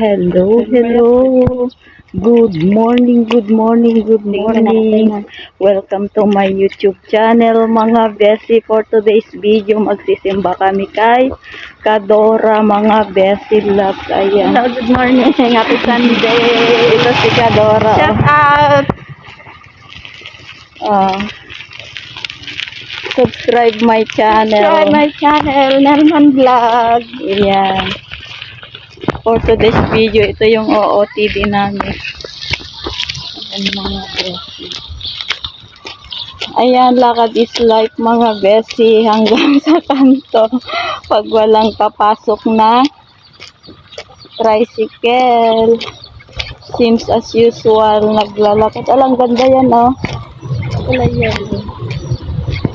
Hello, hello. Good morning, good morning, good morning. Welcome to my YouTube channel mga besi. For today's video, magsisimba kami kay Kadora mga besi loves. Ayan. Hello, good morning. Happy Sunday. Ito si Kadora. Shout out. Subscribe my channel. Subscribe my channel, Nelman Vlog. Ayan. For today's video, ito yung OOTD namin. Ayan mga besi. Ayan, lakad is life mga besi hanggang sa kanto. Pag walang papasok na tricycle. Seems as usual, naglalakad. Alang ganda yan, oh. Wala yan.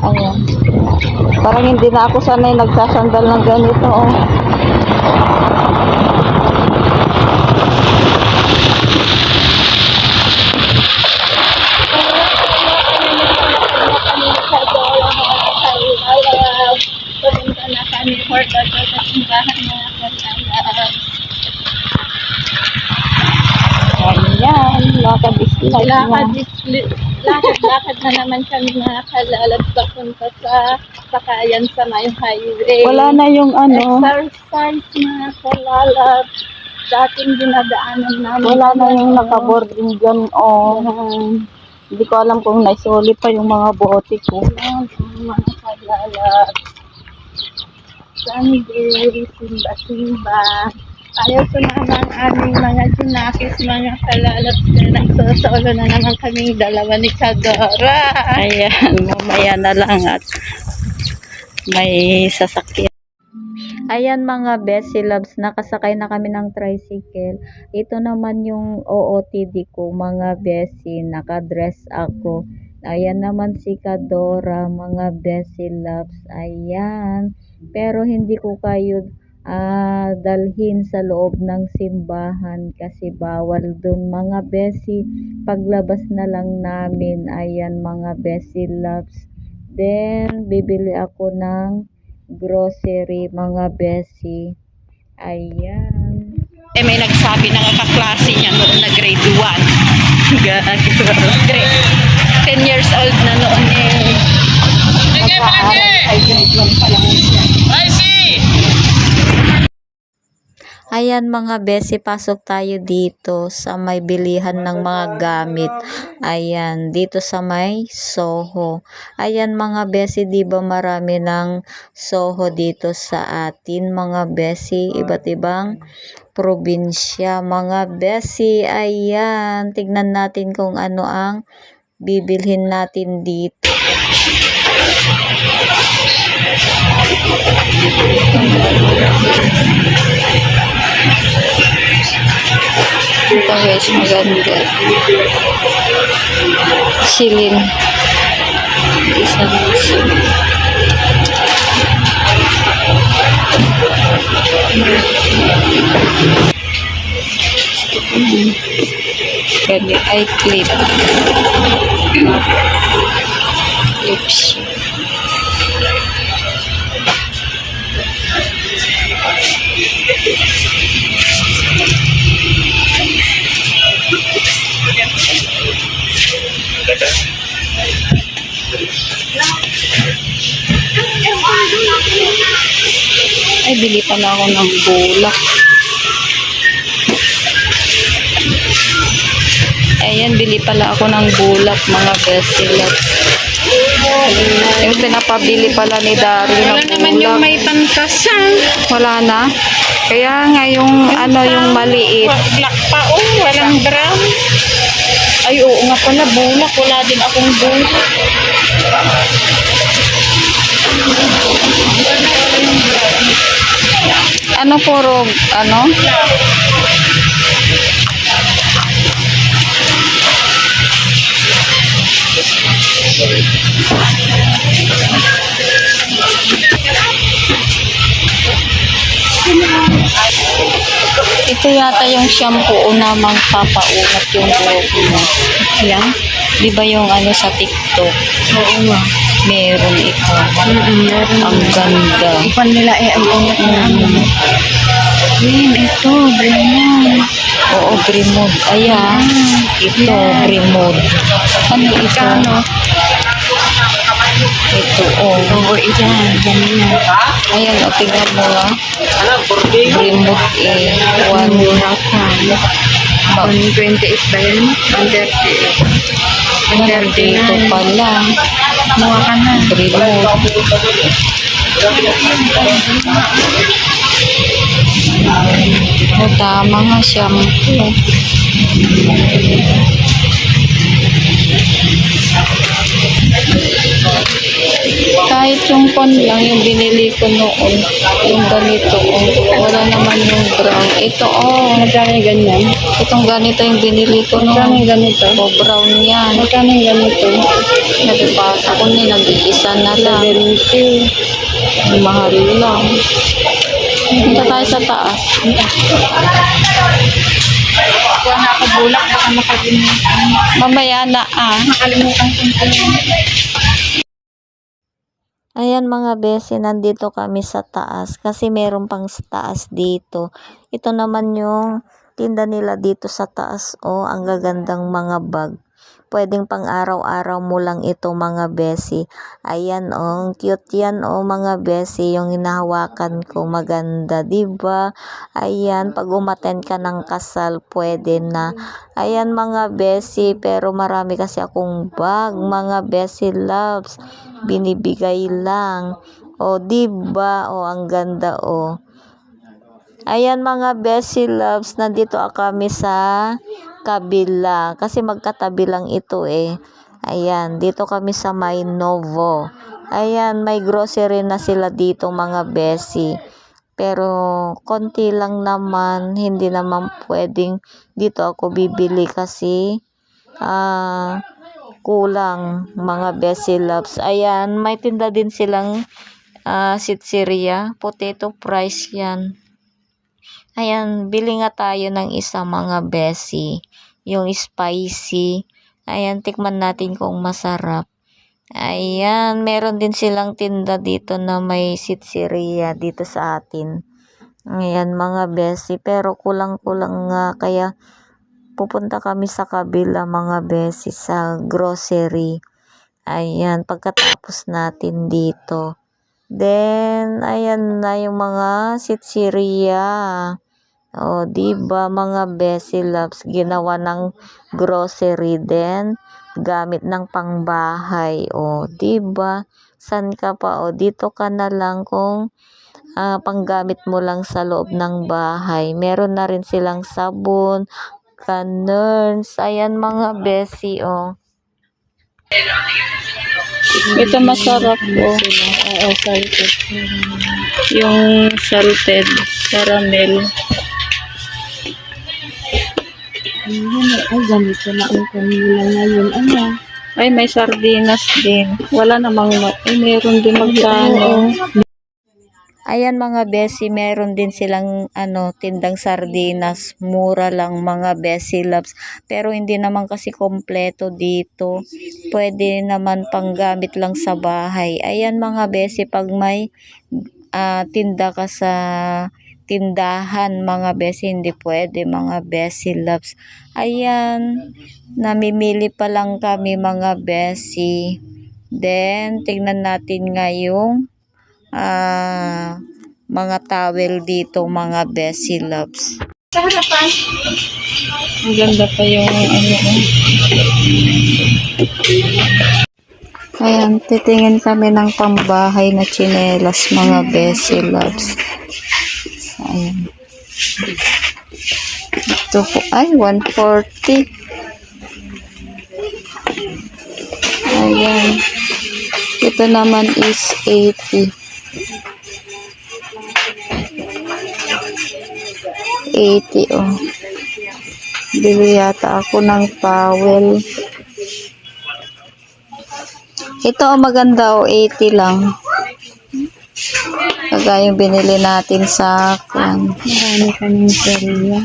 Ayan. Parang hindi na ako sanay nagsasandal ng ganito, oh. Pumunta na kami for the kasimbahan mga kalala. Ayan, lakad is life na. Lakad na naman kami mga kalala papunta sa Sakayan sa may highway. Wala na yung ano. Exercise mga kalala. Dating dinadaanan namin. Wala na yung nakaboarding dyan, oh. Hindi ko alam kung naisuli pa yung mga bote ko. Mga kalala. Sunday, simba-simba. Ayaw ko naman aming mga junakis, mga kalalap na nagsosolo na naman kaming dalawa ni Kadora. Ayan, mamaya na lang at may sasakyan. Ayan mga besi loves, nakasakay na kami ng tricycle. Ito naman yung OOTD ko mga besi, nakadress ako. Ayan naman si Kadora mga besi loves. Ayan, pero hindi ko kayo dalhin sa loob ng simbahan kasi bawal dun mga besi. Paglabas na lang namin. Ayan mga besi loves. Then bibili ako ng grocery mga besi. Ayan. May nagsabi na kaklase niya noon na grade 1. 10 years old na noon nag-aaral ay grade 1 pa lang siya. Ayan mga besi, pasok tayo dito sa may bilihan ng mga gamit. Ayan, dito sa may Soho. Ayan mga besi, di ba marami ng Soho dito sa atin mga besi, iba't ibang probinsya mga besi. Ayan, tignan natin kung ano ang bibilhin natin dito. Ito guys, maganda. Silin. Isang silin. Ganyan ay clip. Clips. Ay, bili pala ako ng bulak. Ayan, bili pala ako ng bulak, mga besi loves. Yung pinapabili pala ni Daryl ng bulak. Wala naman yung may pantasan. Wala na. Kaya nga yung ano, yung maliit. Black pa walang brown. Ay, oo nga pala, bulak. Wala din akong bulak. Ano puro, ano? Ito yata yung shampoo na magpapaunat yung buhok mo. Yan. Di ba yung ano sa TikTok? Oo nga. Meron ito. Meron. Ang ganda. Ipan nila ay unat na. Ito, Bremon. Oo, Bremod. Ayan. Ito, Bremod. Ano ito? Kano? Ito, oh. Oo, yan. Ganyan. Ayan, o, tingnan mo ah. Bremod eh. Mura ka. 120 is ba yun? 130. Dito pala. Mukha ka na. Bremod. O, tama nga, shampoo. Kahit yung kon lang, yung binili ko noon, yung ganito, oh, wala naman yung brown. Ito, oh, Magkano yung ganyan? itong ganito yung binili ko Magkano noon. yung ganito? Oh, brown yan. Magkano yung ganito? Nabibasa ko na, nag-iisa na lang. 70. Mahal lang. Punta tayo sa taas. Kuha na ako bulak, baka makalimutan. Mamaya na ah. Makalimutan kong Ayan mga bese, nandito kami sa taas kasi meron pang sa taas dito. Ito naman yung tinda nila dito sa taas. Oh, ang gagandang mga bag. Pwedeng pang araw-araw mo lang ito mga besi. Ayan oh, cute yan oh mga besi. Yung hinahawakan ko maganda, diba? Ayan, pag umaten ka ng kasal, pwede na. Ayan mga besi, pero marami kasi akong bag mga besi loves. Binibigay lang. O, diba? O, ang ganda, o. Ayan mga Bessie loves, nandito kami sa kabila. Kasi magkatabi lang ito eh. Ayan, dito kami sa May Novo. Ayan, may grocery na sila dito mga Bessie. Pero, konti lang naman. Hindi naman pwedeng dito ako bibili kasi kulang mga Bessie loves. Ayan, may tinda din silang sitseria. Potato fries yan. Ayan, bili nga tayo ng isa mga Bessie. Yung spicy. Ayan, tikman natin kung masarap. Ayan, meron din silang tinda dito na may sitseria dito sa atin. Ayan mga Bessie, pero kulang-kulang nga kaya pupunta kami sa kabila mga Bessie sa grocery. Ayan, pagkatapos natin dito. Then, ayan na yung mga sitseria. O, diba mga Bessie loves, ginawa ng grocery din, gamit ng pangbahay. O, diba? San ka pa? O, dito ka na lang kung panggamit mo lang sa loob ng bahay. Meron na rin silang sabon, Cannerns. Ayan mga Bessie, oh. Ito masarap, oh. Oo, salted. Yung salted caramel. Ay, ganito na ang kanila ngayon. Ano? Ay, may sardinas din. Wala namang, meron din magkano. Ayan mga Bessie, meron din silang tindang sardinas. Mura lang mga Bessie loves. Pero hindi naman kasi kompleto dito. Pwede naman panggamit lang sa bahay. Ayan mga Bessie, pag may tinda ka sa tindahan mga Bessie, hindi pwede mga Bessie loves. Ayan, namimili pa lang kami mga Bessie. Then, tingnan natin nga yung mga towel dito mga Bessie loves. Sa harapan. Ang ganda pa yung Ayan, titingin kami ng pambahay na tsinelas mga Bessie loves. Ayan. Ito po ay 140. Ayan. Ito naman is 80. 80 oh. Bili yata ako ng towel. Ito maganda oh, 80 lang. Kagaya yung binili natin sa Marami kaming seriya.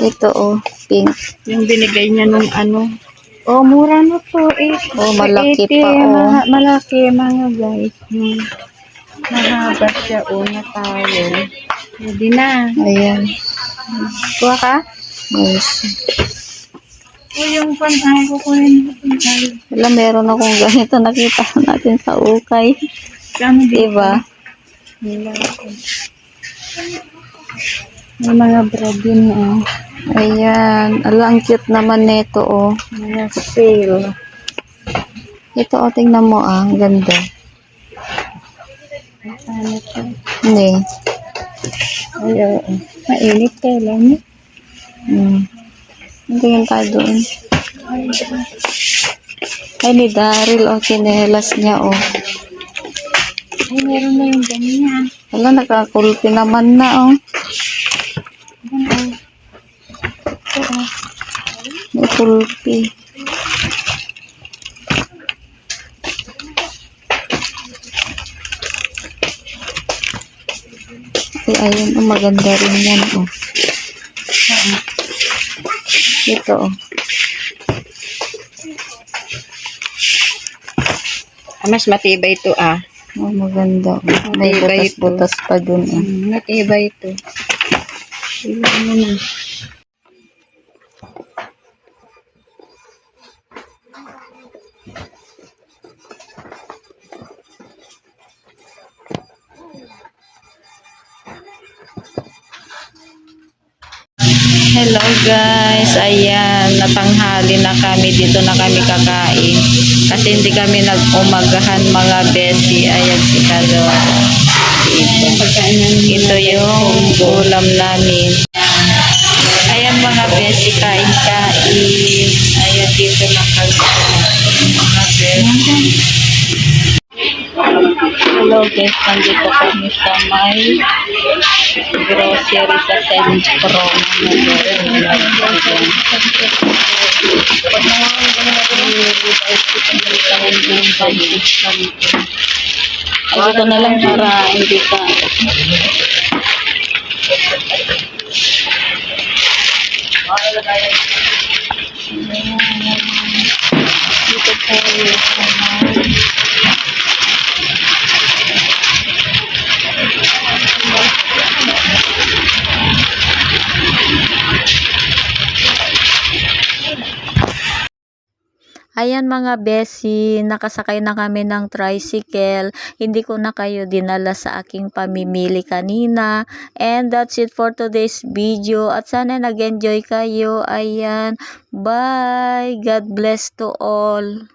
Ito oh, pink. Yung binigay niya nung ano. Oh, mura na to. Oh, malaki 80, pa oh. Malaki mga guys. Mahaba siya na towel. Pwede na. Ayan. Kuha ka? Yes. O yung pantang kukunin mo. Wala, meron akong ganito nakita natin sa ukay. Kano dito? Diba? Wala. May mga bread din Ayan. Ala, ang cute naman nito, oh. Mga sale. Ito, oh, tingnan mo, ah. Ang ganda. Ano to? Hindi. Ay, oo. Mainit kailan. Tingin tayo doon. Ay, ni Daryl, oh. Chinelas niya, oh. Ay, meron na yung ganyan. Wala, nakakulpi naman na, oh. May kulpi. Ay, ayun, oh. Maganda rin yan, oh. Ito, oh. Mas matibay ito Oh, maganda. May Matibay butas-butas pa dun, oh. Matibay ito. Ilan mo na. Hello guys, ayan, natanghali na kami, dito na kami kakain kasi hindi kami nag-umagahan mga besi. Ayan si Kalo, ito yung ulam namin. Ayan mga besi, kain-kain. Ayan, dito na kami mga besi. Hello guys, nandito kami sa may grocery sa Centro. Ay, dito na lang para hindi ka. Dito tayo sa may ayan mga besi, nakasakay na kami ng tricycle. Hindi ko na kayo dinala sa aking pamimili kanina. And that's it for today's video. At sana nag-enjoy kayo. Ayan. Bye. God bless to all.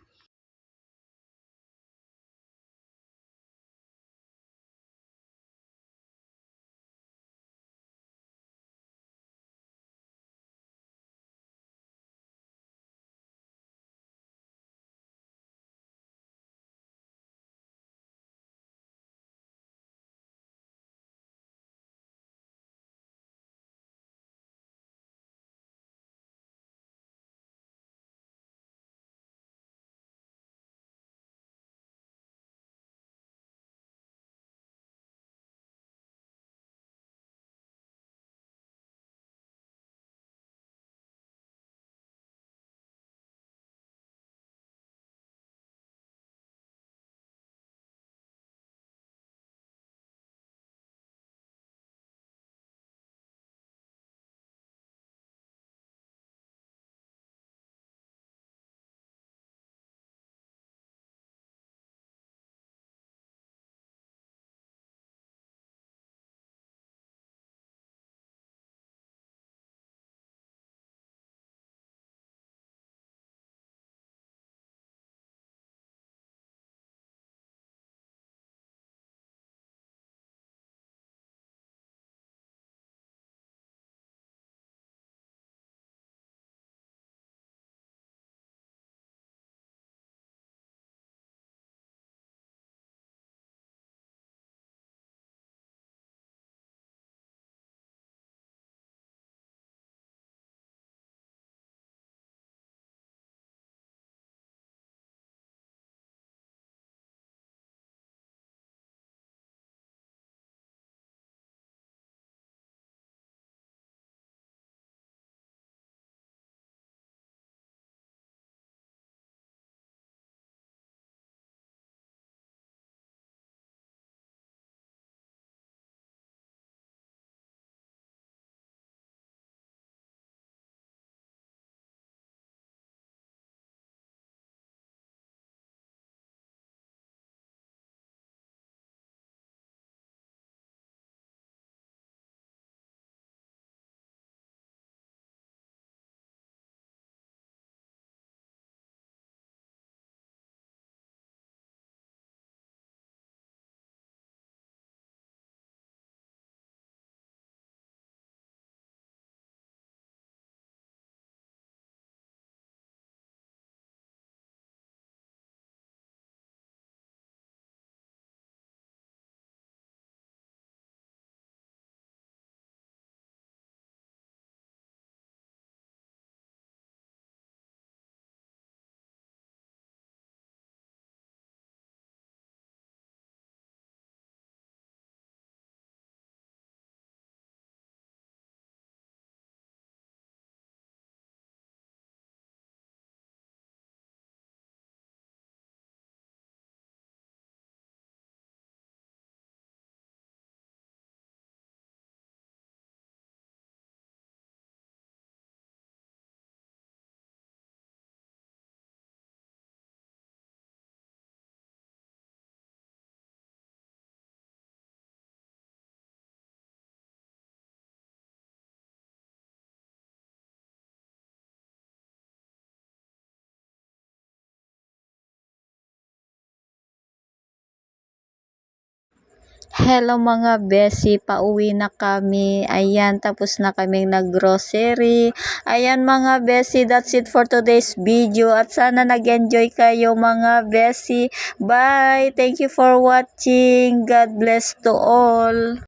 Hello mga besi, pauwi na kami. Ayan, tapos na kaming nag-grocery. Ayan mga besi, that's it for today's video. At sana nag-enjoy kayo mga besi. Bye! Thank you for watching. God bless to all.